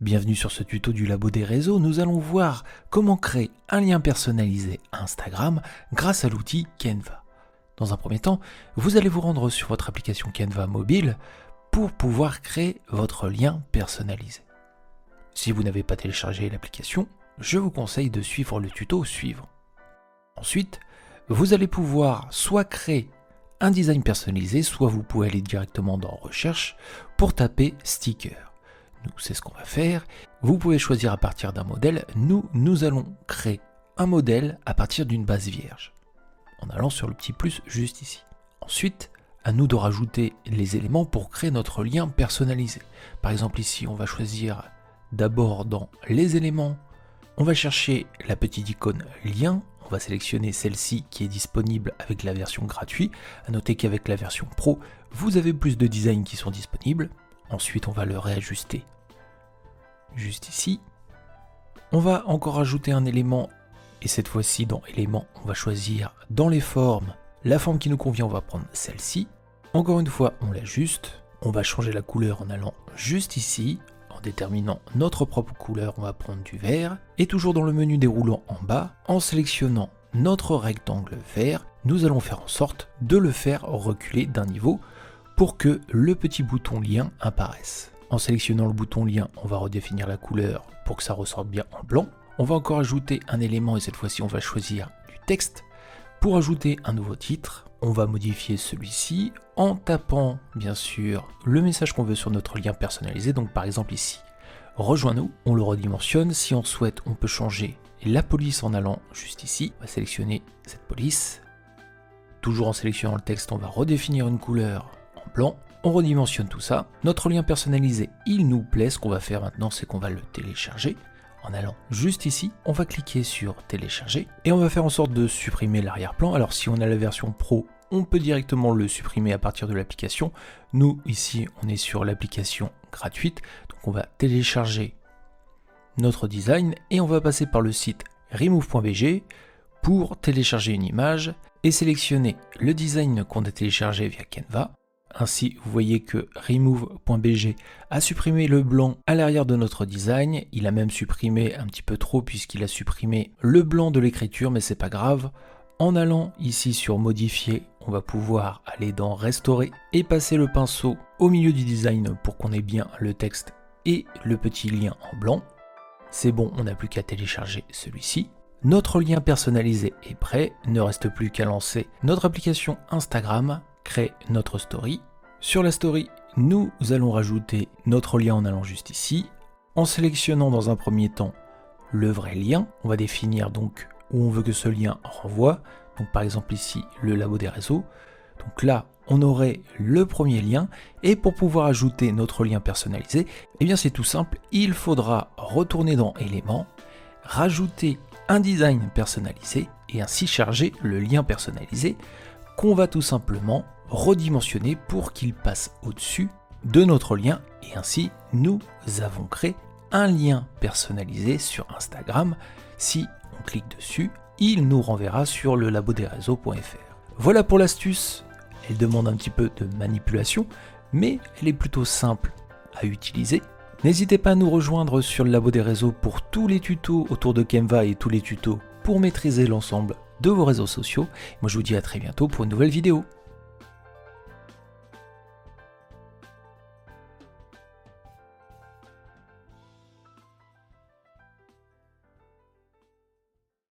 Bienvenue sur ce tuto du Labo des réseaux. Nous allons voir comment créer un lien personnalisé à Instagram grâce à l'outil Canva. Dans un premier temps, vous allez vous rendre sur votre application Canva mobile pour pouvoir créer votre lien personnalisé. Si vous n'avez pas téléchargé l'application, je vous conseille de suivre le tuto suivant. Ensuite, vous allez pouvoir soit créer un design personnalisé, soit vous pouvez aller directement dans Recherche pour taper sticker. Nous, c'est ce qu'on va faire. Vous pouvez choisir à partir d'un modèle. Nous allons créer un modèle à partir d'une base vierge, en allant sur le petit plus juste ici. Ensuite, à nous de rajouter les éléments pour créer notre lien personnalisé. Par exemple ici, on va choisir d'abord dans les éléments, on va chercher la petite icône lien. On va sélectionner celle-ci qui est disponible avec la version gratuite. À noter qu'avec la version pro, vous avez plus de designs qui sont disponibles. Ensuite, on va le réajuster juste ici. On va encore ajouter un élément et cette fois-ci dans éléments, on va choisir dans les formes la forme qui nous convient. On va prendre celle-ci. Encore une fois, on l'ajuste. On va changer la couleur en allant juste ici. En déterminant notre propre couleur, on va prendre du vert. Et toujours dans le menu déroulant en bas, en sélectionnant notre rectangle vert, nous allons faire en sorte de le faire reculer d'un niveau pour que le petit bouton lien apparaisse. En sélectionnant le bouton lien, on va redéfinir la couleur pour que ça ressorte bien en blanc. On va encore ajouter un élément et cette fois-ci, on va choisir du texte. Pour ajouter un nouveau titre, on va modifier celui-ci en tapant bien sûr le message qu'on veut sur notre lien personnalisé. Donc par exemple ici, rejoins-nous, on le redimensionne. Si on souhaite, on peut changer la police en allant juste ici. On va sélectionner cette police. Toujours en sélectionnant le texte, on va redéfinir une couleur en blanc. On redimensionne tout ça. Notre lien personnalisé, il nous plaît. Ce qu'on va faire maintenant, c'est qu'on va le télécharger. En allant juste ici, on va cliquer sur télécharger et on va faire en sorte de supprimer l'arrière-plan. Alors si on a la version pro, on peut directement le supprimer à partir de l'application. Nous, ici, on est sur l'application gratuite. Donc on va télécharger notre design et on va passer par le site remove.bg pour télécharger une image et sélectionner le design qu'on a téléchargé via Canva. Ainsi, vous voyez que remove.bg a supprimé le blanc à l'arrière de notre design. Il a même supprimé un petit peu trop puisqu'il a supprimé le blanc de l'écriture, mais c'est pas grave. En allant ici sur modifier, on va pouvoir aller dans restaurer et passer le pinceau au milieu du design pour qu'on ait bien le texte et le petit lien en blanc. C'est bon, on n'a plus qu'à télécharger celui-ci. Notre lien personnalisé est prêt, ne reste plus qu'à lancer notre application Instagram, créer notre story. Sur la story, nous allons rajouter notre lien en allant juste ici, en sélectionnant dans un premier temps le vrai lien. On va définir donc où on veut que ce lien renvoie. Donc par exemple ici, le Labo des réseaux. Donc là, on aurait le premier lien. Et pour pouvoir ajouter notre lien personnalisé, eh bien c'est tout simple. Il faudra retourner dans éléments, rajouter un design personnalisé et ainsi charger le lien personnalisé qu'on va tout simplement redimensionner pour qu'il passe au-dessus de notre lien. Et ainsi, nous avons créé un lien personnalisé sur Instagram. Si on clique dessus, il nous renverra sur le labodesréseaux.fr. Voilà pour l'astuce. Elle demande un petit peu de manipulation, mais elle est plutôt simple à utiliser. N'hésitez pas à nous rejoindre sur le Labo des réseaux pour tous les tutos autour de Canva et tous les tutos pour maîtriser l'ensemble de vos réseaux sociaux. Moi je vous dis à très bientôt pour une nouvelle vidéo.